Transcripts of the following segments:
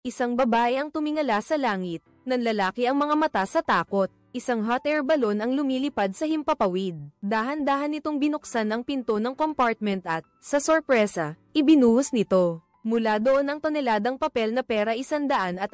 Isang babae ang tumingala sa langit, nanlalaki ang mga mata sa takot. Isang hot air balloon ang lumilipad sa himpapawid. Dahan-dahan nitong binuksan ang pinto ng compartment at, sa sorpresa, ibinuhos nito. Mula doon ang toneladang papel na pera 140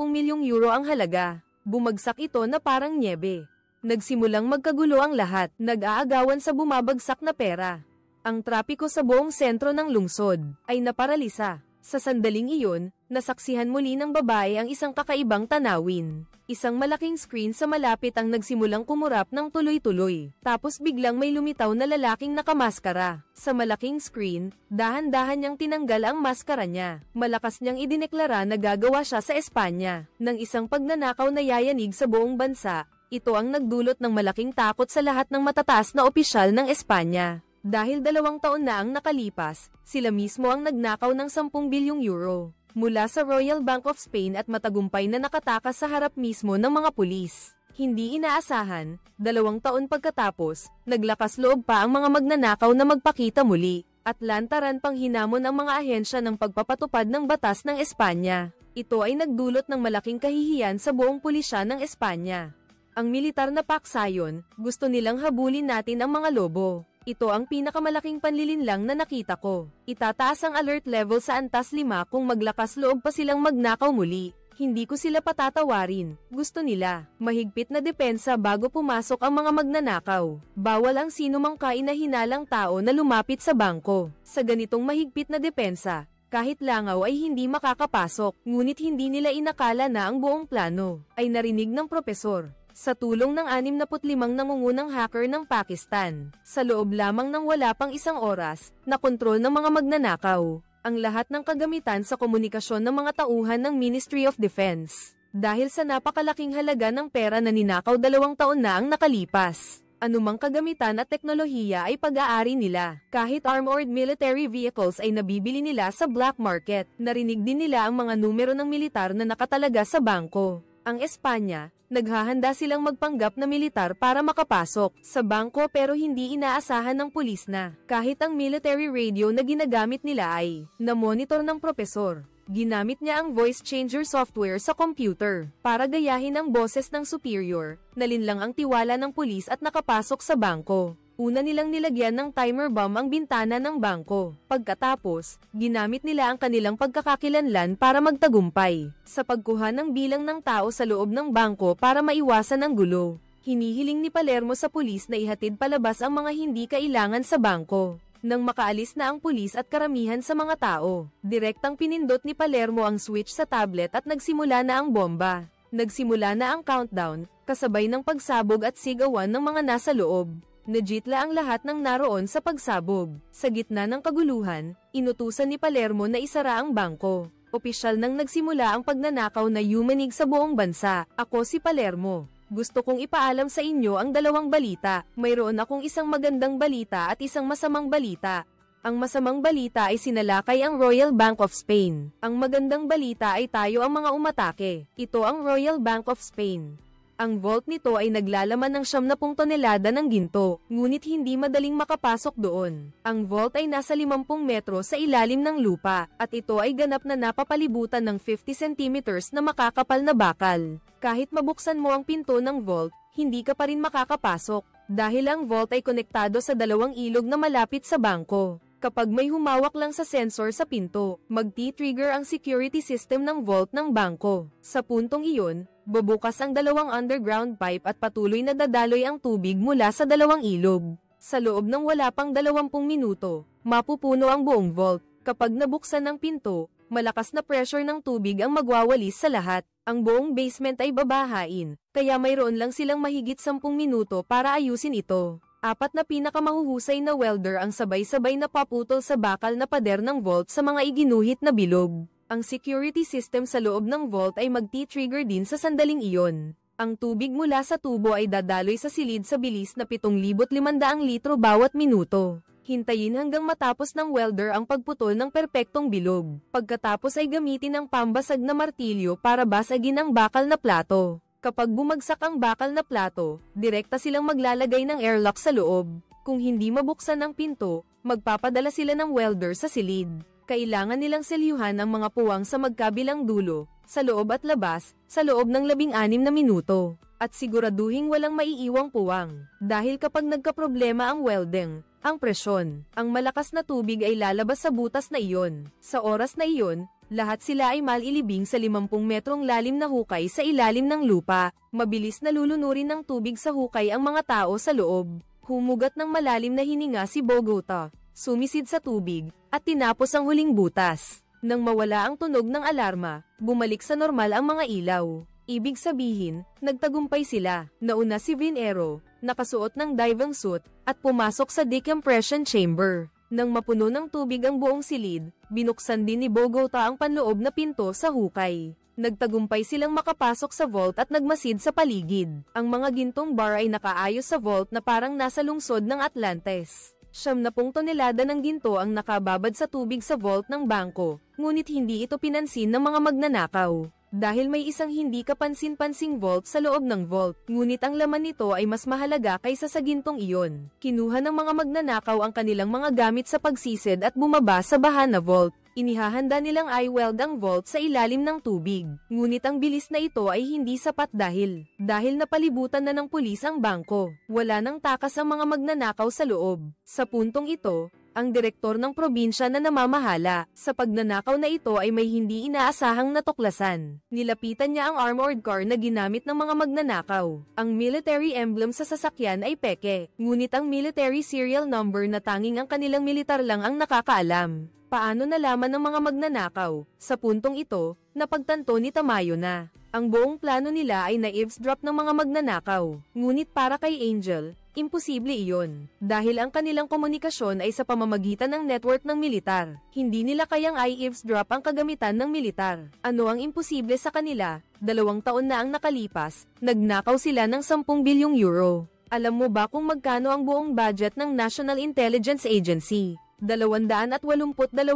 milyong euro ang halaga. Bumagsak ito na parang nyebe. Nagsimulang magkagulo ang lahat, nag-aagawan sa bumabagsak na pera. Ang trapiko sa buong sentro ng lungsod ay naparalisa. Sa sandaling iyon, nasaksihan muli ng babae ang isang kakaibang tanawin. Isang malaking screen sa malapit ang nagsimulang kumurap ng tuloy-tuloy. Tapos biglang may lumitaw na lalaking nakamaskara. Sa malaking screen, dahan-dahan niyang tinanggal ang maskara niya. Malakas niyang idineklara na gagawa siya sa Espanya ng isang pagnanakaw na yayanig sa buong bansa. Ito ang nagdulot ng malaking takot sa lahat ng matataas na opisyal ng Espanya. Dahil 2 taon na ang nakalipas, sila mismo ang nagnakaw ng 10 bilyong euro mula sa Royal Bank of Spain at matagumpay na nakatakas sa harap mismo ng mga pulis. Hindi inaasahan, 2 taon pagkatapos, naglakas loob pa ang mga magnanakaw na magpakita muli, at lantaran pang hinamon ang mga ahensya ng pagpapatupad ng batas ng Espanya. Ito ay nagdulot ng malaking kahihiyan sa buong pulisya ng Espanya. Ang militar na paksayon, gusto nilang habulin natin ang mga lobo. Ito ang pinakamalaking panlilinlang na nakita ko. Itataas ang alert level sa antas 5 kung maglakas loob pa silang magnakaw muli. Hindi ko sila patatawarin. Gusto nila mahigpit na depensa bago pumasok ang mga magnanakaw. Bawal ang sinumang kainahinalang tao na lumapit sa bangko. Sa ganitong mahigpit na depensa, kahit langaw ay hindi makakapasok. Ngunit hindi nila inakala na ang buong plano ay narinig ng propesor. Sa tulong ng 65 nangungunang hacker ng Pakistan, sa loob lamang ng wala pang 1 oras, nakontrol ng mga magnanakaw ang lahat ng kagamitan sa komunikasyon ng mga tauhan ng Ministry of Defense. Dahil sa napakalaking halaga ng pera na ninakaw 2 taon na ang nakalipas, anumang kagamitan at teknolohiya ay pag-aari nila. Kahit armored military vehicles ay nabibili nila sa black market. Narinig din nila ang mga numero ng militar na nakatalaga sa bangko. Ang Espanya, naghahanda silang magpanggap na militar para makapasok sa bangko pero hindi inaasahan ng pulis na. Kahit ang military radio na ginagamit nila ay na-monitor ng propesor. Ginamit niya ang voice changer software sa computer para gayahin ang boses ng superior. Nalinlang ang tiwala ng pulis at nakapasok sa bangko. Una nilang nilagyan ng timer bomb ang bintana ng bangko. Pagkatapos, ginamit nila ang kanilang pagkakakilanlan para magtagumpay sa pagkuha ng bilang ng tao sa loob ng bangko para maiwasan ang gulo. Hinihiling ni Palermo sa pulis na ihatid palabas ang mga hindi kailangan sa bangko. Nang makaalis na ang pulis at karamihan sa mga tao, direktang pinindot ni Palermo ang switch sa tablet at nagsimula na ang bomba. Nagsimula na ang countdown, kasabay ng pagsabog at sigawan ng mga nasa loob. Najitla ang lahat ng naroon sa pagsabog. Sa gitna ng kaguluhan, inutusan ni Palermo na isara ang bangko. Opisyal nang nagsimula ang pagnanakaw na yumanig sa buong bansa. Ako si Palermo. Gusto kong ipaalam sa inyo ang 2 balita. Mayroon akong isang magandang balita at isang masamang balita. Ang masamang balita ay sinalakay ang Royal Bank of Spain. Ang magandang balita ay tayo ang mga umatake. Ito ang Royal Bank of Spain. Ang vault nito ay naglalaman ng 70 tonelada ng ginto, ngunit hindi madaling makapasok doon. Ang vault ay nasa 50 metro sa ilalim ng lupa, at ito ay ganap na napapalibutan ng 50 centimeters na makakapal na bakal. Kahit mabuksan mo ang pinto ng vault, hindi ka pa rin makakapasok, dahil ang vault ay konektado sa 2 ilog na malapit sa bangko. Kapag may humawak lang sa sensor sa pinto, magti-trigger ang security system ng vault ng bangko. Sa puntong iyon, bubukas ang 2 underground pipe at patuloy na dadaloy ang tubig mula sa 2 ilog. Sa loob ng wala pang 20 minuto, mapupuno ang buong vault. Kapag nabuksan ang pinto, malakas na pressure ng tubig ang magwawalis sa lahat. Ang buong basement ay babahain, kaya mayroon lang silang mahigit 10 minuto para ayusin ito. 4 na pinakamahuhusay na welder ang sabay-sabay na paputol sa bakal na pader ng vault sa mga iginuhit na bilog. Ang security system sa loob ng vault ay magti-trigger din sa sandaling iyon. Ang tubig mula sa tubo ay dadaloy sa silid sa bilis na 7,500 litro bawat minuto. Hintayin hanggang matapos ng welder ang pagputol ng perpektong bilog. Pagkatapos ay gamitin ang pambasag na martilyo para basagin ang bakal na plato. Kapag bumagsak ang bakal na plato, direkta silang maglalagay ng airlock sa loob. Kung hindi mabuksan ang pinto, magpapadala sila ng welder sa silid. Kailangan nilang selyuhan ang mga puwang sa magkabilang dulo, sa loob at labas, sa loob ng 16 na minuto. At siguraduhing walang maiiwang puwang. Dahil kapag nagkaproblema ang welding, ang presyon, ang malakas na tubig ay lalabas sa butas na iyon. Sa oras na iyon, lahat sila ay malilibing sa 50 metrong lalim na hukay sa ilalim ng lupa. Mabilis na lulunurin ng tubig sa hukay ang mga tao sa loob. Humugat ng malalim na hininga si Bogota, sumisid sa tubig, at tinapos ang huling butas. Nang mawala ang tunog ng alarma, bumalik sa normal ang mga ilaw. Ibig sabihin, nagtagumpay sila. Nauna si Vinero, nakasuot ng diving suit, at pumasok sa decompression chamber. Nang mapuno ng tubig ang buong silid, binuksan din ni Bogota ang panloob na pinto sa hukay. Nagtagumpay silang makapasok sa vault at nagmasid sa paligid. Ang mga gintong bar ay nakaayos sa vault na parang nasa lungsod ng Atlantis. 70 tonelada ng ginto ang nakababad sa tubig sa vault ng bangko, ngunit hindi ito pinansin ng mga magnanakaw. Dahil may isang hindi kapansin-pansing vault sa loob ng vault, ngunit ang laman nito ay mas mahalaga kaysa sa gintong iyon. Kinuha ng mga magnanakaw ang kanilang mga gamit sa pagsisid at bumaba sa baha na vault. Inihahanda nilang i-weld ang vault sa ilalim ng tubig. Ngunit ang bilis na ito ay hindi sapat dahil napalibutan na ng pulis ang bangko. Wala nang takas ang mga magnanakaw sa loob. Sa puntong ito, ang direktor ng probinsya na namamahala sa pagnanakaw na ito ay may hindi inaasahang natuklasan. Nilapitan niya ang armored car na ginamit ng mga magnanakaw. Ang military emblem sa sasakyan ay peke, ngunit ang military serial number na tanging ang kanilang militar lang ang nakakaalam. Paano nalaman ng mga magnanakaw? Sa puntong ito, napagtanto ni Tamayo na ang buong plano nila ay na-eavesdrop ng mga magnanakaw. Ngunit para kay Angel, imposible iyon. Dahil ang kanilang komunikasyon ay sa pamamagitan ng network ng militar. Hindi nila kayang i-eavesdrop ang kagamitan ng militar. Ano ang imposible sa kanila? 2 taon na ang nakalipas, nagnakaw sila ng 10 bilyong euro. Alam mo ba kung magkano ang buong budget ng National Intelligence Agency? 282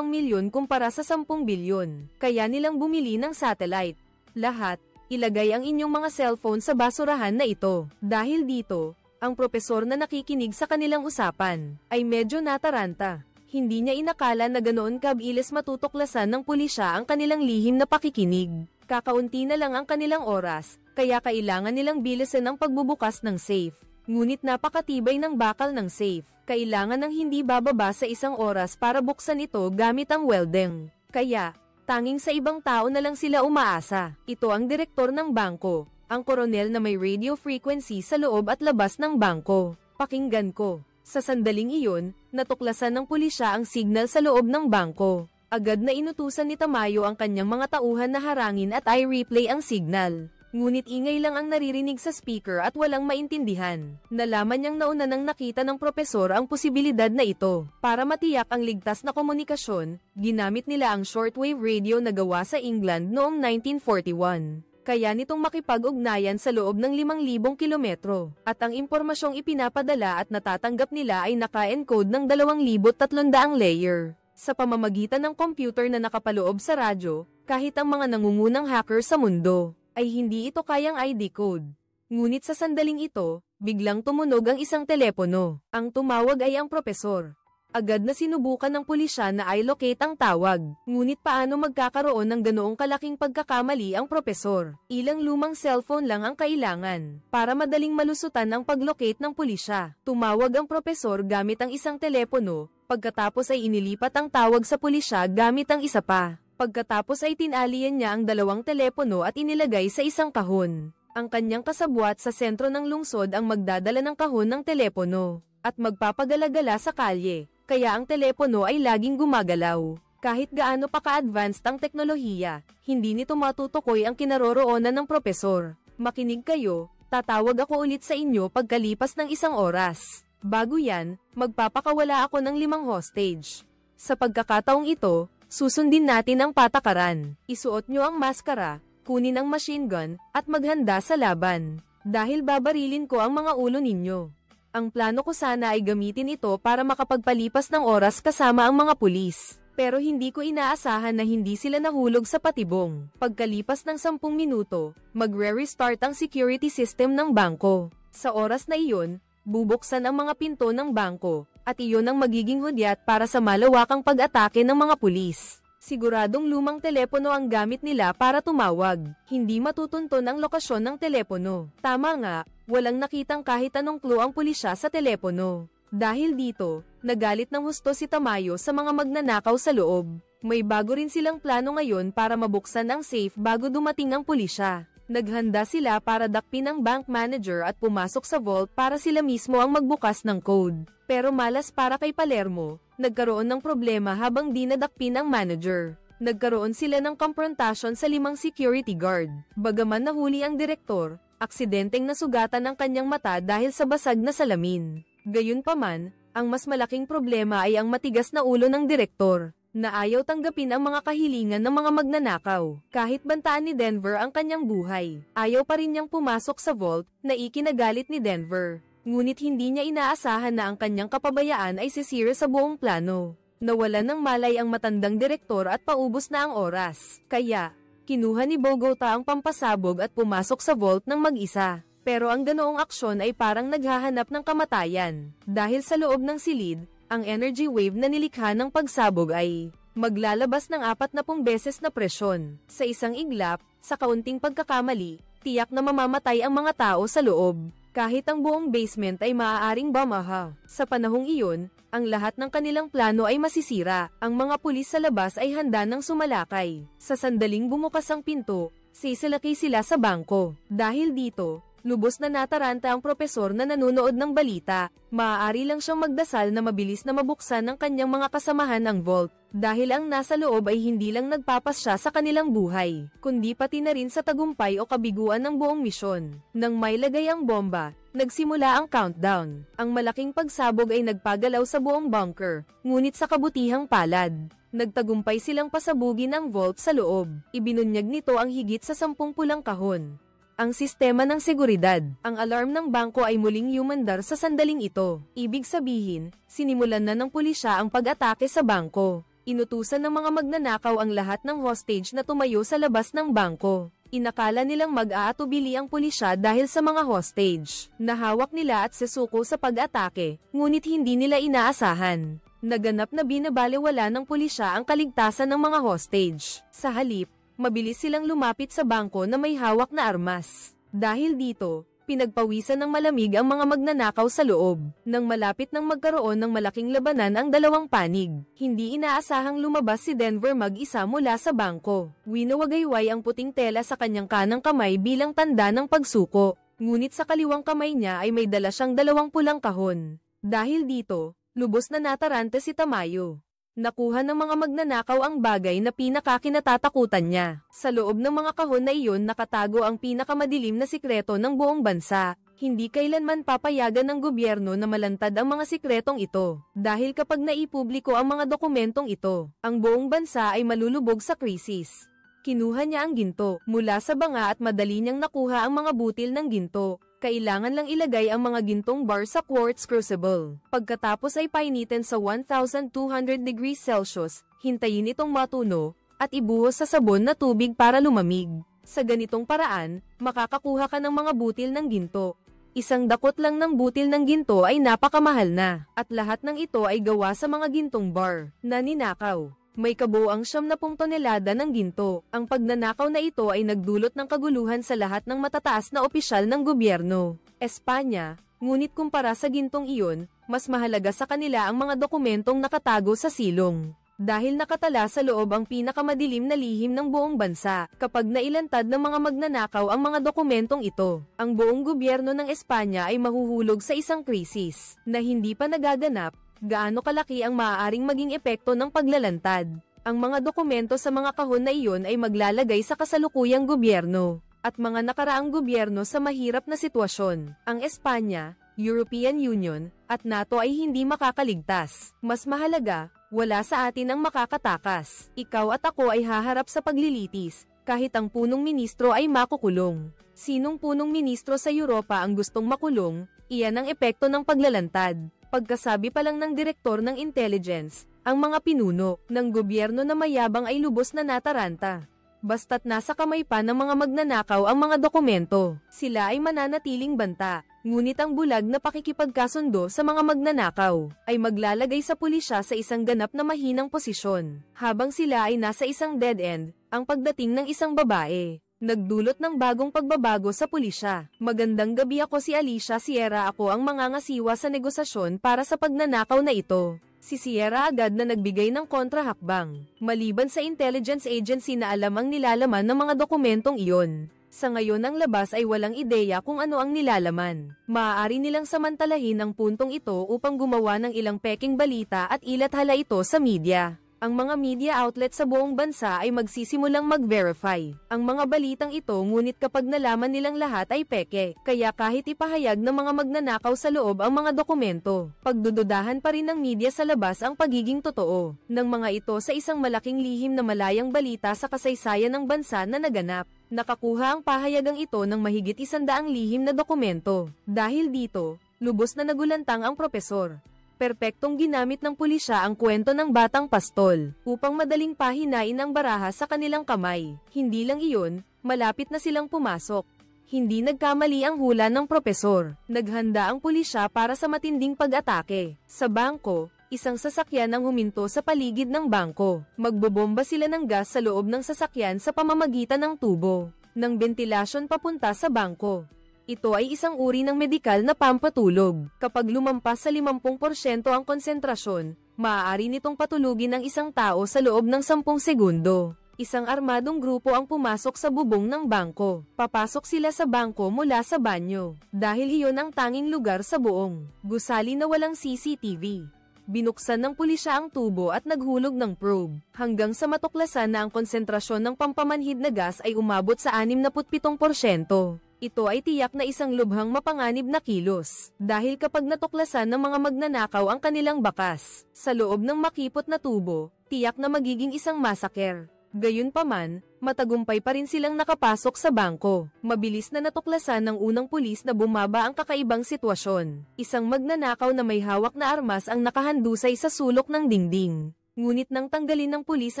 milyon kumpara sa 10 bilyon. Kaya nilang bumili ng satellite. Lahat, ilagay ang inyong mga cellphone sa basurahan na ito. Dahil dito, ang propesor na nakikinig sa kanilang usapan ay medyo nataranta. Hindi niya inakala na ganoon kabilis matutuklasan ng pulisya ang kanilang lihim na pakikinig. Kakaunti na lang ang kanilang oras, kaya kailangan nilang bilisan ang pagbubukas ng safe. Ngunit napakatibay ng bakal ng safe. Kailangan ng hindi bababa sa 1 oras para buksan ito gamit ang welding. Kaya, tanging sa ibang tao na lang sila umaasa. Ito ang direktor ng bangko, ang koronel na may radio frequency sa loob at labas ng bangko. Pakinggan ko. Sa sandaling iyon, natuklasan ng pulisya ang signal sa loob ng bangko. Agad na inutusan ni Tamayo ang kanyang mga tauhan na harangin at i-replay ang signal. Ngunit ingay lang ang naririnig sa speaker at walang maintindihan. Nalaman niyang nauna nang nakita ng propesor ang posibilidad na ito. Para matiyak ang ligtas na komunikasyon, ginamit nila ang shortwave radio na gawa sa England noong 1941. Kaya nitong makipag-ugnayan sa loob ng 5,000 kilometro. At ang impormasyong ipinapadala at natatanggap nila ay naka-encode ng 2,300 layer. Sa pamamagitan ng computer na nakapaloob sa radyo, kahit ang mga nangungunang hacker sa mundo ay hindi ito kayang i-decode. Ngunit sa sandaling ito, biglang tumunog ang isang telepono. Ang tumawag ay ang propesor. Agad na sinubukan ng pulisya na i-locate ang tawag. Ngunit paano magkakaroon ng ganoong kalaking pagkakamali ang propesor? Ilang lumang cellphone lang ang kailangan para madaling malusutan ang pag-locate ng pulisya. Tumawag ang propesor gamit ang isang telepono, pagkatapos ay inilipat ang tawag sa pulisya gamit ang isa pa. Pagkatapos ay tinalian niya ang 2 telepono at inilagay sa isang kahon. Ang kanyang kasabwat sa sentro ng lungsod ang magdadala ng kahon ng telepono at magpapagalagala sa kalye, kaya ang telepono ay laging gumagalaw. Kahit gaano pa ka-advanced ang teknolohiya, hindi nito matutukoy ang kinaroroonan ng propesor. Makinig kayo, tatawag ako ulit sa inyo pagkalipas ng 1 oras. Bago yan, magpapakawala ako ng 5 hostage. Sa pagkakataong ito, susundin natin ang patakaran. Isuot nyo ang maskara, kunin ang machine gun, at maghanda sa laban. Dahil babarilin ko ang mga ulo ninyo. Ang plano ko sana ay gamitin ito para makapagpalipas ng oras kasama ang mga pulis. Pero hindi ko inaasahan na hindi sila nahulog sa patibong. Pagkalipas ng 10 minuto, magre-restart ang security system ng bangko. Sa oras na iyon, bubuksan ang mga pinto ng bangko, at iyon ang magiging hudyat para sa malawakang pag-atake ng mga pulis. Siguradong lumang telepono ang gamit nila para tumawag, hindi matutunton ang lokasyon ng telepono. Tama nga, walang nakitang kahit anong clue ang pulisya sa telepono. Dahil dito, nagalit ng husto si Tamayo sa mga magnanakaw sa loob. May bago rin silang plano ngayon para mabuksan ang safe bago dumating ang pulisya. Naghanda sila para dakpin ang bank manager at pumasok sa vault para sila mismo ang magbukas ng code. Pero malas para kay Palermo, nagkaroon ng problema habang dinadakpin ang manager. Nagkaroon sila ng confrontation sa 5 security guard. Bagaman nahuli ang direktor, aksidenteng nasugatan ang kanyang mata dahil sa basag na salamin. Gayunpaman, ang mas malaking problema ay ang matigas na ulo ng direktor, na ayaw tanggapin ang mga kahilingan ng mga magnanakaw. Kahit bantaan ni Denver ang kanyang buhay, ayaw pa rin niyang pumasok sa vault, na ikinagalit ni Denver. Ngunit hindi niya inaasahan na ang kanyang kapabayaan ay sisira sa buong plano. Nawalan ng malay ang matandang direktor at paubos na ang oras. Kaya, kinuha ni Bogota ang pampasabog at pumasok sa vault ng mag-isa. Pero ang ganoong aksyon ay parang naghahanap ng kamatayan. Dahil sa loob ng silid, ang energy wave na nilikha ng pagsabog ay maglalabas ng 40 beses na presyon. Sa isang iglap, sa kaunting pagkakamali, tiyak na mamamatay ang mga tao sa loob. Kahit ang buong basement ay maaaring bumaha. Sa panahong iyon, ang lahat ng kanilang plano ay masisira. Ang mga pulis sa labas ay handa ng sumalakay. Sa sandaling bumukas ang pinto, sisalaki sila sa bangko. Dahil dito, lubos na nataranta ang propesor na nanonood ng balita. Maaari lang siyang magdasal na mabilis na mabuksan ng kanyang mga kasamahan ang vault, dahil ang nasa loob ay hindi lang nagpapasya sa kanilang buhay, kundi pati na rin sa tagumpay o kabiguan ng buong misyon. Nang may lagay ang bomba, nagsimula ang countdown. Ang malaking pagsabog ay nagpagalaw sa buong bunker, ngunit sa kabutihang palad, nagtagumpay silang pasabugin ang vault sa loob. Ibinunyag nito ang higit sa 10 pulang kahon. Ang sistema ng seguridad, ang alarm ng bangko ay muling umandar sa sandaling ito. Ibig sabihin, sinimulan na ng pulisya ang pag-atake sa bangko. Inutusan ng mga magnanakaw ang lahat ng hostage na tumayo sa labas ng bangko. Inakala nilang mag-aatubili ang pulisya dahil sa mga hostage. Nahawak nila at sesuko sa pag-atake, ngunit hindi nila inaasahan. Naganap na binabalewala ng pulisya ang kaligtasan ng mga hostage. Sa halip, mabilis silang lumapit sa bangko na may hawak na armas. Dahil dito, pinagpawisan ng malamig ang mga magnanakaw sa loob. Nang malapit nang magkaroon ng malaking labanan ang dalawang panig, hindi inaasahang lumabas si Denver mag-isa mula sa bangko. Winawagayway ang puting tela sa kanyang kanang kamay bilang tanda ng pagsuko. Ngunit sa kaliwang kamay niya ay may dala siyang 2 pulang kahon. Dahil dito, lubos na nataranta si Tamayo. Nakuha ng mga magnanakaw ang bagay na pinakakinatatakutan niya. Sa loob ng mga kahon na iyon nakatago ang pinakamadilim na sikreto ng buong bansa. Hindi kailanman papayagan ng gobyerno na malantad ang mga sikretong ito. Dahil kapag naipubliko ang mga dokumentong ito, ang buong bansa ay malulubog sa krisis. Kinuha niya ang ginto mula sa banga at madali niyang nakuha ang mga butil ng ginto. Kailangan lang ilagay ang mga gintong bar sa quartz crucible. Pagkatapos ay painitin sa 1,200 degrees Celsius, hintayin itong matuno, at ibuhos sa sabon na tubig para lumamig. Sa ganitong paraan, makakakuha ka ng mga butil ng ginto. Isang dakot lang ng butil ng ginto ay napakamahal na, at lahat ng ito ay gawa sa mga gintong bar na ninakaw. May kabuuang 70 tonelada ng ginto. Ang pagnanakaw na ito ay nagdulot ng kaguluhan sa lahat ng matataas na opisyal ng gobyerno, Espanya, ngunit kumpara sa gintong iyon, mas mahalaga sa kanila ang mga dokumentong nakatago sa silong. Dahil nakatala sa loob ang pinakamadilim na lihim ng buong bansa, kapag nailantad ng mga magnanakaw ang mga dokumentong ito, ang buong gobyerno ng Espanya ay mahuhulog sa isang krisis na hindi pa nagaganap. Gaano kalaki ang maaaring maging epekto ng paglalantad. Ang mga dokumento sa mga kahon na iyon ay maglalagay sa kasalukuyang gobyerno at mga nakaraang gobyerno sa mahirap na sitwasyon. Ang Espanya, European Union, at NATO ay hindi makakaligtas. Mas mahalaga, wala sa atin ang makakatakas. Ikaw at ako ay haharap sa paglilitis, kahit ang punong ministro ay makukulong. Sinong punong ministro sa Europa ang gustong makulong? Iyan ang epekto ng paglalantad. Pagkasabi pa lang ng direktor ng intelligence, ang mga pinuno ng gobyerno na mayabang ay lubos na nataranta. Basta't nasa kamay pa ng mga magnanakaw ang mga dokumento, sila ay mananatiling banta. Ngunit ang bulag na pakikipagkasundo sa mga magnanakaw ay maglalagay sa pulisya sa isang ganap na mahinang posisyon. Habang sila ay nasa isang dead end, ang pagdating ng isang babae nagdulot ng bagong pagbabago sa pulisya. Magandang gabi, ako si Alicia Sierra, ako ang mangangasiwa sa negosasyon para sa pagnanakaw na ito. Si Sierra agad na nagbigay ng kontrahakbang, maliban sa intelligence agency na alam ang nilalaman ng mga dokumentong iyon. Sa ngayon ang labas ay walang ideya kung ano ang nilalaman. Maaari nilang samantalahin ang puntong ito upang gumawa ng ilang peking balita at ilathala ito sa media. Ang mga media outlet sa buong bansa ay magsisimulang mag-verify ang mga balitang ito, ngunit kapag nalaman nilang lahat ay peke, kaya kahit ipahayag ng mga magnanakaw sa loob ang mga dokumento, pagdududahan pa rin ng media sa labas ang pagiging totoo ng mga ito sa isang malaking lihim na malayang balita sa kasaysayan ng bansa na naganap. Nakakuha ang pahayagang ito ng mahigit 100 lihim na dokumento. Dahil dito, lubos na nagulantang ang propesor. Perpektong ginamit ng pulisya ang kwento ng batang pastol upang madaling pahinain ang baraha sa kanilang kamay. Hindi lang iyon, malapit na silang pumasok. Hindi nagkamali ang hula ng propesor. Naghanda ang pulisya para sa matinding pag-atake. Sa bangko, isang sasakyan ang huminto sa paligid ng bangko. Magbobomba sila ng gas sa loob ng sasakyan sa pamamagitan ng tubo ng bentilasyon papunta sa bangko. Ito ay isang uri ng medikal na pampatulog. Kapag lumampas sa 50% ang konsentrasyon, maaari nitong patulugin ang isang tao sa loob ng 10 segundo. Isang armadong grupo ang pumasok sa bubong ng bangko. Papasok sila sa bangko mula sa banyo, dahil iyon ang tanging lugar sa buong gusali na walang CCTV. Binuksan ng pulisya ang tubo at naghulog ng probe, hanggang sa matuklasan na ang konsentrasyon ng pampamanhid na gas ay umabot sa 67%. Ito ay tiyak na isang lubhang mapanganib na kilos, dahil kapag natuklasan ng mga magnanakaw ang kanilang bakas sa loob ng makipot na tubo, tiyak na magiging isang masaker. Gayunpaman, matagumpay pa rin silang nakapasok sa bangko. Mabilis na natuklasan ng unang pulis na bumaba ang kakaibang sitwasyon. Isang magnanakaw na may hawak na armas ang nakahandusay sa sulok ng dingding. Ngunit nang tanggalin ng pulis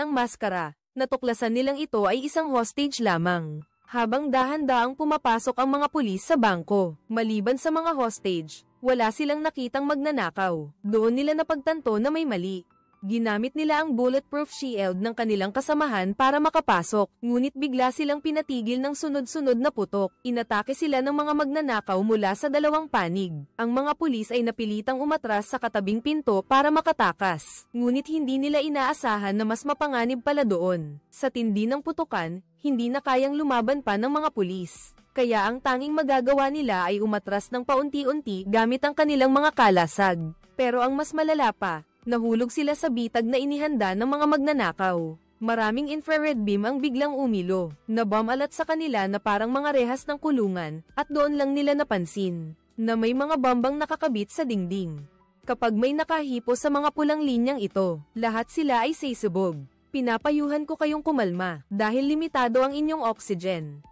ang maskara, natuklasan nilang ito ay isang hostage lamang. Habang dahan-dahang pumapasok ang mga pulis sa bangko, maliban sa mga hostage, wala silang nakitang magnanakaw. Doon nila napagtanto na may mali. Ginamit nila ang bulletproof shield ng kanilang kasamahan para makapasok, ngunit bigla silang pinatigil ng sunod-sunod na putok. Inatake sila ng mga magnanakaw mula sa dalawang panig. Ang mga pulis ay napilitang umatras sa katabing pinto para makatakas, ngunit hindi nila inaasahan na mas mapanganib pala doon. Sa tindi ng putukan, hindi na kayang lumaban pa ng mga pulis. Kaya ang tanging magagawa nila ay umatras ng paunti-unti gamit ang kanilang mga kalasag. Pero ang mas malala pa, nahulog sila sa bitag na inihanda ng mga magnanakaw. Maraming infrared beam ang biglang umilo, na bumalat sa kanila na parang mga rehas ng kulungan, at doon lang nila napansin na may mga bambang nakakabit sa dingding. Kapag may nakahipo sa mga pulang linyang ito, lahat sila ay sisubog. Pinapayuhan ko kayong kumalma, dahil limitado ang inyong oxygen.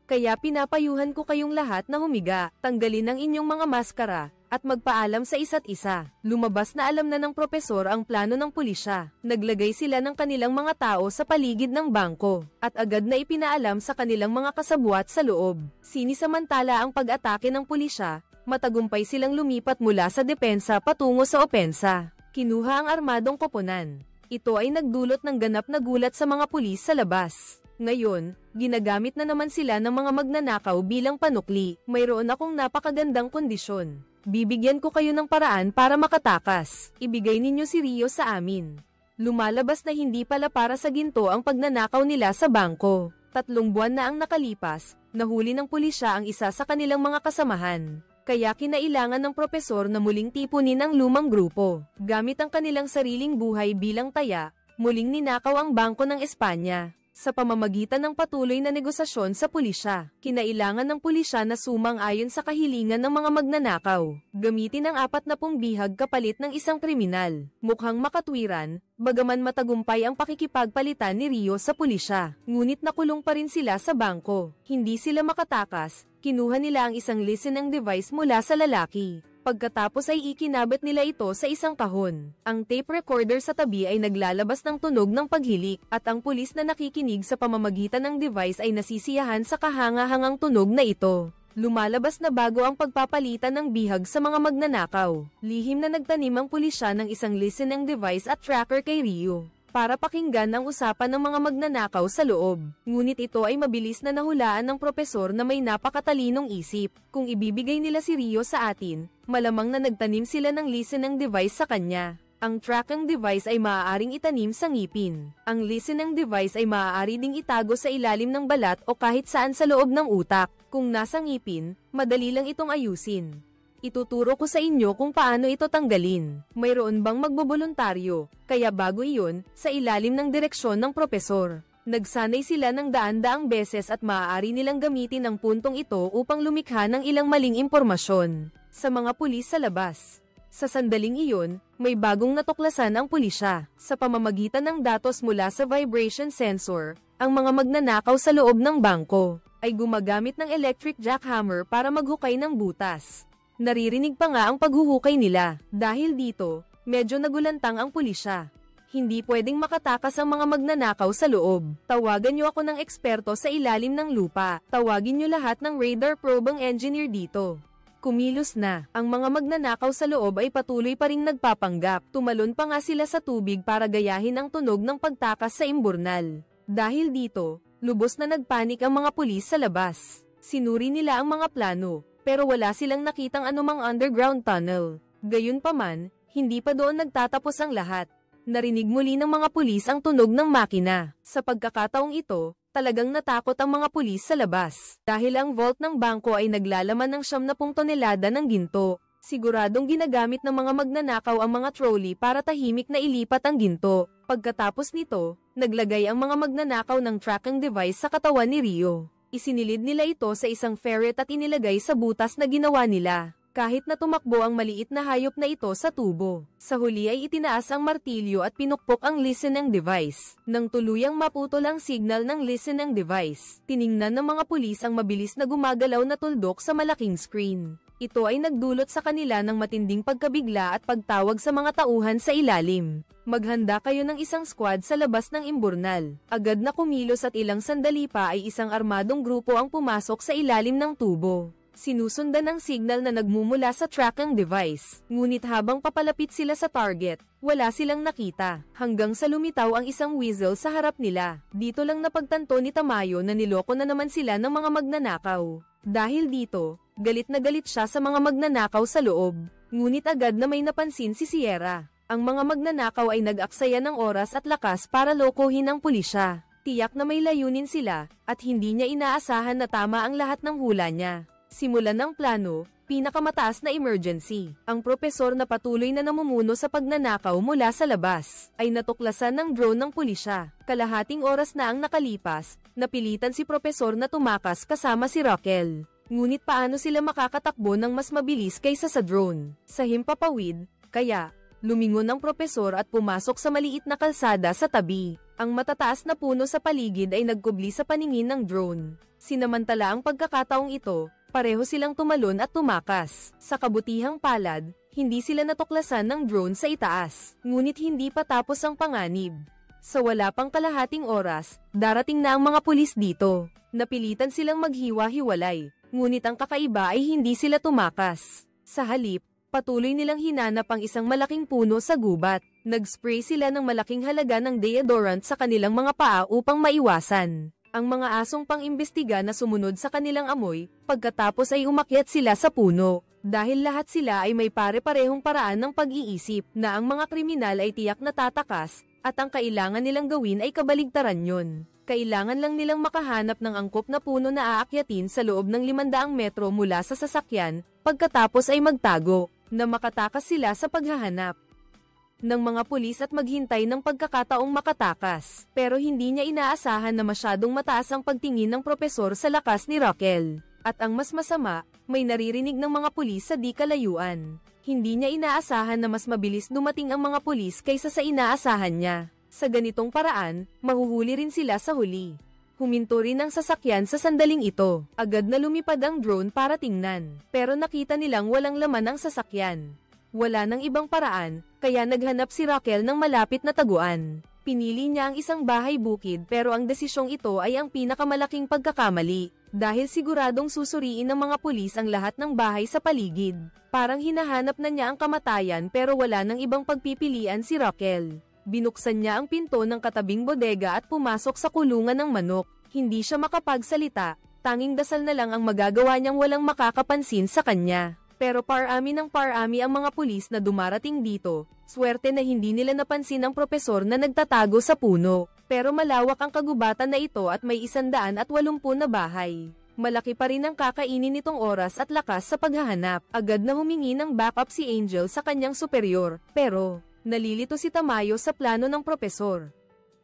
Kaya pinapayuhan ko kayong lahat na humiga, tanggalin ang inyong mga maskara, at magpaalam sa isa't isa. Lumabas na alam na ng propesor ang plano ng pulisya. Naglagay sila ng kanilang mga tao sa paligid ng bangko, at agad na ipinaalam sa kanilang mga kasabwat sa loob. Sinisamantala ang pag-atake ng pulisya, matagumpay silang lumipat mula sa depensa patungo sa opensa. Kinuha ang armadong koponan. Ito ay nagdulot ng ganap na gulat sa mga pulis sa labas. Ngayon, ginagamit na naman sila ng mga magnanakaw bilang panukli. Mayroon akong napakagandang kondisyon. Bibigyan ko kayo ng paraan para makatakas. Ibigay ninyo si Rio sa amin. Lumalabas na hindi pala para sa ginto ang pagnanakaw nila sa bangko. 3 buwan na ang nakalipas, nahuli ng pulisya ang isa sa kanilang mga kasamahan. Kaya kinailangan ng propesor na muling tipunin ang lumang grupo. Gamit ang kanilang sariling buhay bilang taya, muling ninakaw ang Bangko ng Espanya. Sa pamamagitan ng patuloy na negosasyon sa pulisya, kinailangan ng pulisya na sumang-ayon sa kahilingan ng mga magnanakaw. Gamitin ang 40 bihag kapalit ng isang kriminal. Mukhang makatwiran, bagaman matagumpay ang pakikipagpalitan ni Rio sa pulisya. Ngunit nakulong pa rin sila sa bangko. Hindi sila makatakas, kinuha nila ang isang listening device mula sa lalaki. Pagkatapos ay ikinabit nila ito sa isang kahon. Ang tape recorder sa tabi ay naglalabas ng tunog ng paghilik, at ang pulis na nakikinig sa pamamagitan ng device ay nasisiyahan sa kahanga-hangang tunog na ito. Lumalabas na bago ang pagpapalitan ng bihag sa mga magnanakaw. Lihim na nagtanim ang pulisya ng isang listening device at tracker kay Rio para pakinggan ang usapan ng mga magnanakaw sa loob. Ngunit ito ay mabilis na nahulaan ng propesor na may napakatalinong isip. Kung ibibigay nila si Rio sa atin, malamang na nagtanim sila ng listening device sa kanya. Ang tracking device ay maaaring itanim sa ngipin. Ang listening device ay maaari ding itago sa ilalim ng balat o kahit saan sa loob ng utak. Kung nasa ngipin, madali lang itong ayusin. Ituturo ko sa inyo kung paano ito tanggalin. Mayroon bang magboboluntaryo? Kaya bago iyon, sa ilalim ng direksyon ng propesor. Nagsanay sila ng daan-daang beses at maaari nilang gamitin ang puntong ito upang lumikha ng ilang maling impormasyon sa mga pulis sa labas. Sa sandaling iyon, may bagong natuklasan ang pulisya. Sa pamamagitan ng datos mula sa vibration sensor, ang mga magnanakaw sa loob ng bangko ay gumagamit ng electric jackhammer para maghukay ng butas. Naririnig pa nga ang paghuhukay nila. Dahil dito, medyo nagulantang ang pulisya. Hindi pwedeng makatakas ang mga magnanakaw sa loob. Tawagan niyo ako ng eksperto sa ilalim ng lupa. Tawagin niyo lahat ng radar probing engineer dito. Kumilos na. Ang mga magnanakaw sa loob ay patuloy pa ring nagpapanggap. Tumalon pa nga sila sa tubig para gayahin ang tunog ng pagtakas sa imburnal. Dahil dito, lubos na nagpanik ang mga pulis sa labas. Sinuri nila ang mga plano, pero wala silang nakitang anumang underground tunnel. Gayunpaman, hindi pa doon nagtatapos ang lahat. Narinig muli ng mga pulis ang tunog ng makina. Sa pagkakataong ito, talagang natakot ang mga pulis sa labas. Dahil ang vault ng bangko ay naglalaman ng 70 tonelada ng ginto. Siguradong ginagamit ng mga magnanakaw ang mga trolley para tahimik na ilipat ang ginto. Pagkatapos nito, naglagay ang mga magnanakaw ng tracking device sa katawan ni Rio. Isinilid nila ito sa isang ferret at inilagay sa butas na ginawa nila. Kahit na tumakbo ang maliit na hayop na ito sa tubo. Sa huli ay itinaas ang martilyo at pinukpok ang listening device. Nang tuluyang maputol ang signal ng listening device, tiningnan ng mga pulis ang mabilis na gumagalaw na tuldok sa malaking screen. Ito ay nagdulot sa kanila ng matinding pagkabigla at pagtawag sa mga tauhan sa ilalim. Maghanda kayo ng isang squad sa labas ng imburnal. Agad na kumilos at ilang sandali pa ay isang armadong grupo ang pumasok sa ilalim ng tubo. Sinusundan ang signal na nagmumula sa tracking device. Ngunit habang papalapit sila sa target, wala silang nakita. Hanggang sa lumitaw ang isang weasel sa harap nila. Dito lang napagtanto ni Tamayo na niloko na naman sila ng mga magnanakaw. Dahil dito, galit na galit siya sa mga magnanakaw sa loob. Ngunit agad na may napansin si Sierra. Ang mga magnanakaw ay nag-aksaya ng oras at lakas para lokohin ang pulisya. Tiyak na may layunin sila, at hindi niya inaasahan na tama ang lahat ng hula niya. Simulan ng plano, pinakamataas na emergency. Ang propesor na patuloy na namumuno sa pagnanakaw mula sa labas, ay natuklasan ng drone ng pulisya. Kalahating oras na ang nakalipas, napilitan si propesor na tumakas kasama si Raquel. Ngunit paano sila makakatakbo ng mas mabilis kaysa sa drone? Sa himpapawid, kaya, lumingon ang propesor at pumasok sa maliit na kalsada sa tabi. Ang matataas na puno sa paligid ay nagkubli sa paningin ng drone. Sinamantala ang pagkakataong ito, pareho silang tumalon at tumakas. Sa kabutihang palad, hindi sila natuklasan ng drone sa itaas. Ngunit hindi pa tapos ang panganib. Sa wala pang kalahating oras, darating na ang mga pulis dito. Napilitan silang maghiwa-hiwalay. Ngunit ang kakaiba ay hindi sila tumakas. Sa halip, patuloy nilang hinanap ang isang malaking puno sa gubat. Nag-spray sila ng malaking halaga ng deodorant sa kanilang mga paa upang maiwasan ang mga asong pang-imbestiga na sumunod sa kanilang amoy. Pagkatapos ay umakyat sila sa puno. Dahil lahat sila ay may pare-parehong paraan ng pag-iisip na ang mga kriminal ay tiyak na tatakas, at ang kailangan nilang gawin ay kabaligtaran yon. Kailangan lang nilang makahanap ng angkop na puno na aakyatin sa loob ng 500 metro mula sa sasakyan, pagkatapos ay magtago, na makatakas sila sa paghahanap ng mga pulis at maghintay ng pagkakataong makatakas. Pero hindi niya inaasahan na masyadong mataas ang pagtingin ng propesor sa lakas ni Raquel. At ang mas masama, may naririnig ng mga pulis sa di kalayuan. Hindi niya inaasahan na mas mabilis dumating ang mga pulis kaysa sa inaasahan niya. Sa ganitong paraan, mahuhuli rin sila sa huli. Huminto rin ang sasakyan sa sandaling ito. Agad na lumipad ang drone para tingnan. Pero nakita nilang walang laman ang sasakyan. Wala nang ibang paraan, kaya naghanap si Raquel ng malapit na taguan. Pinili niya ang isang bahay bukid pero ang desisyong ito ay ang pinakamalaking pagkakamali, dahil siguradong susuriin ng mga pulis ang lahat ng bahay sa paligid. Parang hinahanap na niya ang kamatayan pero wala nang ibang pagpipilian si Raquel. Binuksan niya ang pinto ng katabing bodega at pumasok sa kulungan ng manok. Hindi siya makapagsalita, tanging dasal na lang ang magagawa niyang walang makakapansin sa kanya. Pero parami ng parami ang mga pulis na dumarating dito. Swerte na hindi nila napansin ang propesor na nagtatago sa puno. Pero malawak ang kagubatan na ito at may 180 na bahay. Malaki pa rin ang kakainin nitong oras at lakas sa paghahanap. Agad na humingi ng backup si Angel sa kanyang superior. Pero, nalilito si Tamayo sa plano ng propesor.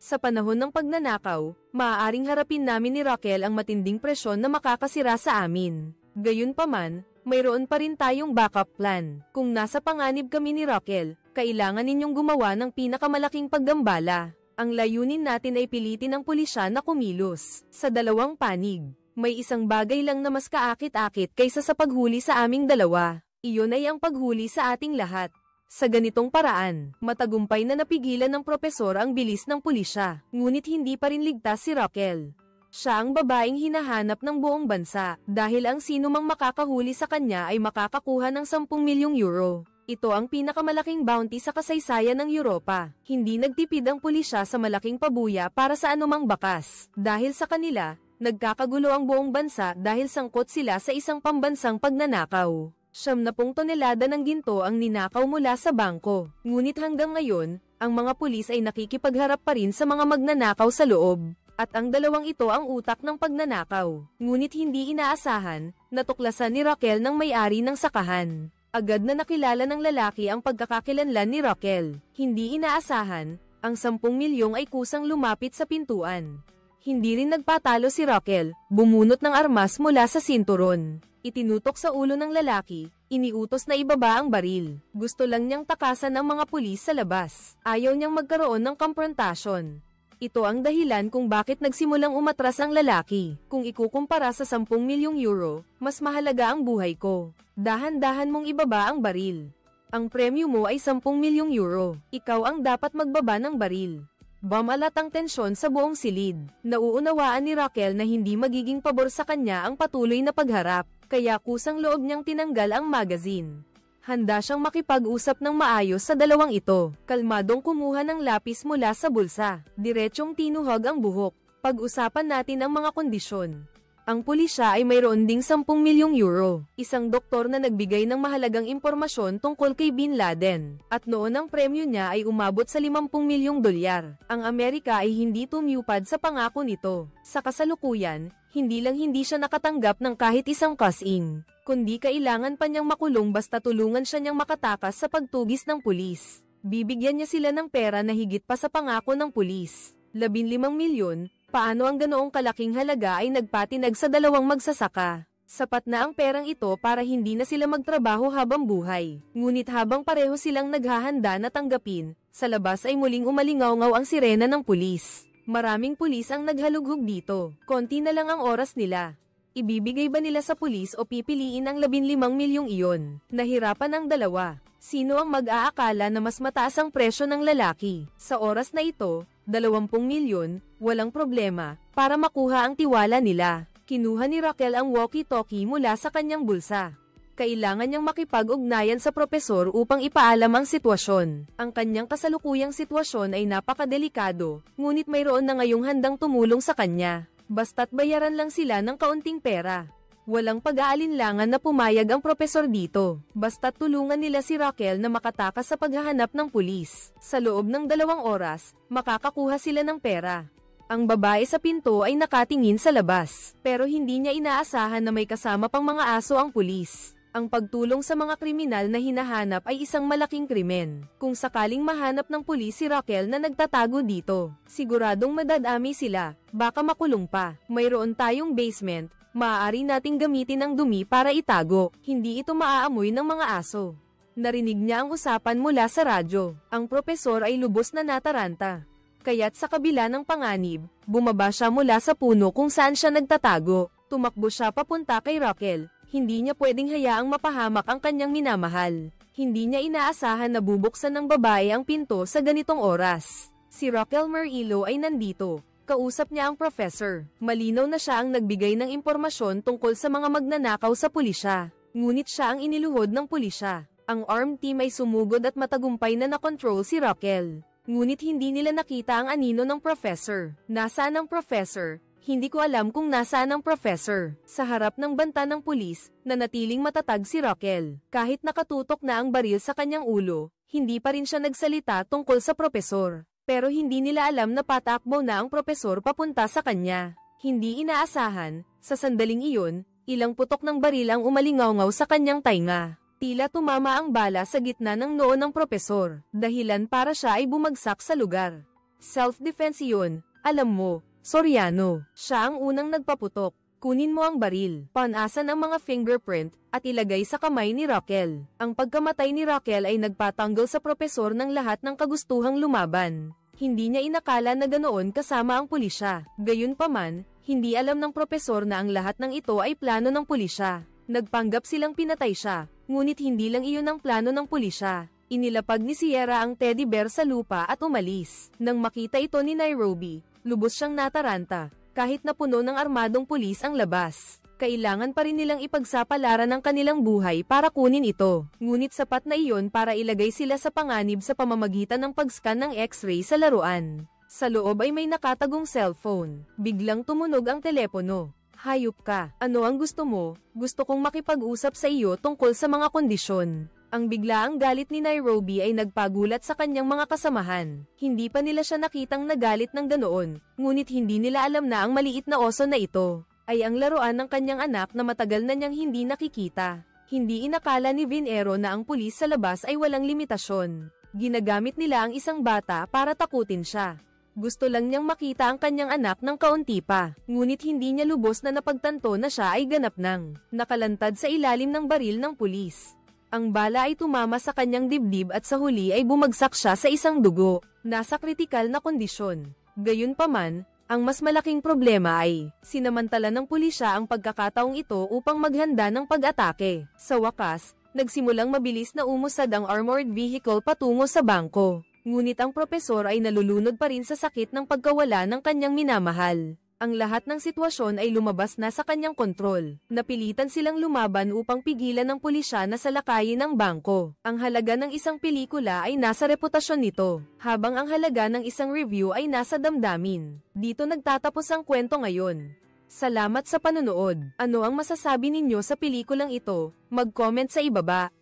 Sa panahon ng pagnanakaw, maaaring harapin namin ni Raquel ang matinding presyon na makakasira sa amin. Gayunpaman, mayroon pa rin tayong backup plan. Kung nasa panganib kami ni Raquel, kailangan ninyong gumawa ng pinakamalaking paggambala. Ang layunin natin ay pilitin ang pulisya na kumilos. Sa dalawang panig, may isang bagay lang na mas kaakit-akit kaysa sa paghuli sa aming dalawa. Iyon ay ang paghuli sa ating lahat. Sa ganitong paraan, matagumpay na napigilan ng propesor ang bilis ng pulisya. Ngunit hindi pa rin ligtas si Raquel. Siya ang babaeng hinahanap ng buong bansa, dahil ang sino mang makakahuli sa kanya ay makakakuha ng 10 milyong euro. Ito ang pinakamalaking bounty sa kasaysayan ng Europa. Hindi nagtipid ang pulisya sa malaking pabuya para sa anumang bakas. Dahil sa kanila, nagkakagulo ang buong bansa dahil sangkot sila sa isang pambansang pagnanakaw. 70 tonelada ng ginto ang ninakaw mula sa bangko. Ngunit hanggang ngayon, ang mga pulis ay nakikipagharap pa rin sa mga magnanakaw sa loob. At ang dalawang ito ang utak ng pagnanakaw. Ngunit hindi inaasahan, natuklasan ni Raquel ng may-ari ng sakahan. Agad na nakilala ng lalaki ang pagkakakilanlan ni Raquel. Hindi inaasahan, ang 10 milyong ay kusang lumapit sa pintuan. Hindi rin nagpatalo si Raquel, bumunot ng armas mula sa sinturon. Itinutok sa ulo ng lalaki, iniutos na ibaba ang baril. Gusto lang niyang takasan ng mga pulis sa labas. Ayaw niyang magkaroon ng komprontasyon. Ito ang dahilan kung bakit nagsimulang umatras ang lalaki. Kung ikukumpara sa 10 milyong euro, mas mahalaga ang buhay ko. Dahan-dahan mong ibaba ang baril. Ang premyo mo ay 10 milyong euro. Ikaw ang dapat magbaba ng baril. Bumalat ang tensyon sa buong silid. Nauunawaan ni Raquel na hindi magiging pabor sa kanya ang patuloy na pagharap, kaya kusang loob niyang tinanggal ang magazine. Handa siyang makipag-usap ng maayos sa dalawang ito. Kalmadong kumuha ng lapis mula sa bulsa. Diretsyong tinuhog ang buhok. Pag-usapan natin ang mga kondisyon. Ang pulisya ay mayroon ding 10 milyong euro. Isang doktor na nagbigay ng mahalagang impormasyon tungkol kay Bin Laden. At noon ang premyo niya ay umabot sa 50 milyong dolyar. Ang Amerika ay hindi tumupad sa pangako nito. Sa kasalukuyan, hindi siya nakatanggap ng kahit isang cash-in, kundi kailangan pa niyang makulong basta tulungan siya niyang makatakas sa pagtugis ng pulis. Bibigyan niya sila ng pera na higit pa sa pangako ng pulis. 15 milyon, paano ang ganoong kalaking halaga ay nagpatinag sa dalawang magsasaka? Sapat na ang perang ito para hindi na sila magtrabaho habang buhay. Ngunit habang pareho silang naghahanda na tanggapin, sa labas ay muling umalingaw-ngaw ang sirena ng pulis. Maraming pulis ang naghalughog dito. Konti na lang ang oras nila. Ibibigay ba nila sa pulis o pipiliin ang 15 milyong iyon? Nahirapan ang dalawa. Sino ang mag-aakala na mas mataas ang presyo ng lalaki? Sa oras na ito, 20 milyon, walang problema, para makuha ang tiwala nila. Kinuha ni Raquel ang walkie-talkie mula sa kanyang bulsa. Kailangan niyang makipag-ugnayan sa propesor upang ipaalam ang sitwasyon. Ang kanyang kasalukuyang sitwasyon ay napakadelikado, ngunit mayroon na ngayong handang tumulong sa kanya. Basta't bayaran lang sila ng kaunting pera. Walang pag-aalinlangan na pumayag ang propesor dito. Basta't tulungan nila si Raquel na makatakas sa paghahanap ng pulis. Sa loob ng 2 oras, makakakuha sila ng pera. Ang babae sa pinto ay nakatingin sa labas, pero hindi niya inaasahan na may kasama pang mga aso ang pulis. Ang pagtulong sa mga kriminal na hinahanap ay isang malaking krimen. Kung sakaling mahanap ng pulis si Raquel na nagtatago dito, siguradong madadami sila, baka makulong pa. Mayroon tayong basement, maaari nating gamitin ang dumi para itago, hindi ito maaamoy ng mga aso. Narinig niya ang usapan mula sa radyo. Ang propesor ay lubos na nataranta. Kaya't sa kabila ng panganib, bumaba siya mula sa puno kung saan siya nagtatago. Tumakbo siya papunta kay Raquel. Hindi niya pwedeng hayaang mapahamak ang kanyang minamahal. Hindi niya inaasahan na bubuksan ng babae ang pinto sa ganitong oras. Si Raquel Murillo ay nandito. Kausap niya ang professor. Malinaw na siya ang nagbigay ng impormasyon tungkol sa mga magnanakaw sa pulisya. Ngunit siya ang iniluhod ng pulisya. Ang armed team ay sumugod at matagumpay na nakontrol si Raquel. Ngunit hindi nila nakita ang anino ng professor. Nasaan ang professor? Hindi ko alam kung nasaan ang professor. Sa harap ng banta ng pulis, nanatiling matatag si Raquel. Kahit nakatutok na ang baril sa kanyang ulo, hindi pa rin siya nagsalita tungkol sa propesor. Pero hindi nila alam na patakbo na ang propesor papunta sa kanya. Hindi inaasahan, sa sandaling iyon, ilang putok ng baril ang umalingaw-ngaw sa kanyang tainga. Tila tumama ang bala sa gitna ng noo ng propesor, dahilan para siya ay bumagsak sa lugar. Self-defense iyon, alam mo, Soriano. Siya ang unang nagpaputok. Kunin mo ang baril, panasan ang mga fingerprint, at ilagay sa kamay ni Raquel. Ang pagkamatay ni Raquel ay nagpatanggol sa propesor ng lahat ng kagustuhang lumaban. Hindi niya inakala na ganoon kasama ang pulisya. Gayunpaman, hindi alam ng propesor na ang lahat ng ito ay plano ng pulisya. Nagpanggap silang pinatay siya, ngunit hindi lang iyon ang plano ng pulisya. Inilapag ni Sierra ang teddy bear sa lupa at umalis. Nang makita ito ni Nairobi, lubos siyang nataranta. Kahit na puno ng armadong pulis ang labas, kailangan pa rin nilang ipagsapalaran ang kanilang buhay para kunin ito. Ngunit sapat na iyon para ilagay sila sa panganib sa pamamagitan ng pag-scan ng X-ray sa laruan. Sa loob ay may nakatagong cellphone. Biglang tumunog ang telepono. Hayop ka. Ano ang gusto mo? Gusto kong makipag-usap sa iyo tungkol sa mga kondisyon. Ang biglaang galit ni Nairobi ay nagpagulat sa kanyang mga kasamahan. Hindi pa nila siya nakitang nagalit ng ganoon, ngunit hindi nila alam na ang maliit na oso na ito ay ang laruan ng kanyang anak na matagal na niyang hindi nakikita. Hindi inakala ni Vinero na ang pulis sa labas ay walang limitasyon. Ginagamit nila ang isang bata para takutin siya. Gusto lang niyang makita ang kanyang anak ng kaunti pa, ngunit hindi niya lubos na napagtanto na siya ay ganap nang nakalantad sa ilalim ng baril ng pulis. Ang bala ay tumama sa kanyang dibdib at sa huli ay bumagsak siya sa isang dugo. Nasa kritikal na kondisyon. Gayunpaman, ang mas malaking problema ay, sinamantala ng pulisya ang pagkakataong ito upang maghanda ng pag-atake. Sa wakas, nagsimulang mabilis na umusad ang armored vehicle patungo sa bangko. Ngunit ang propesor ay nalulunod pa rin sa sakit ng pagkawala ng kanyang minamahal. Ang lahat ng sitwasyon ay lumabas na sa kanyang kontrol. Napilitan silang lumaban upang pigilan ng pulisya na salakayin ang bangko. Ang halaga ng isang pelikula ay nasa reputasyon nito, habang ang halaga ng isang review ay nasa damdamin. Dito nagtatapos ang kwento ngayon. Salamat sa panonood. Ano ang masasabi ninyo sa pelikulang ito? Mag-comment sa ibaba.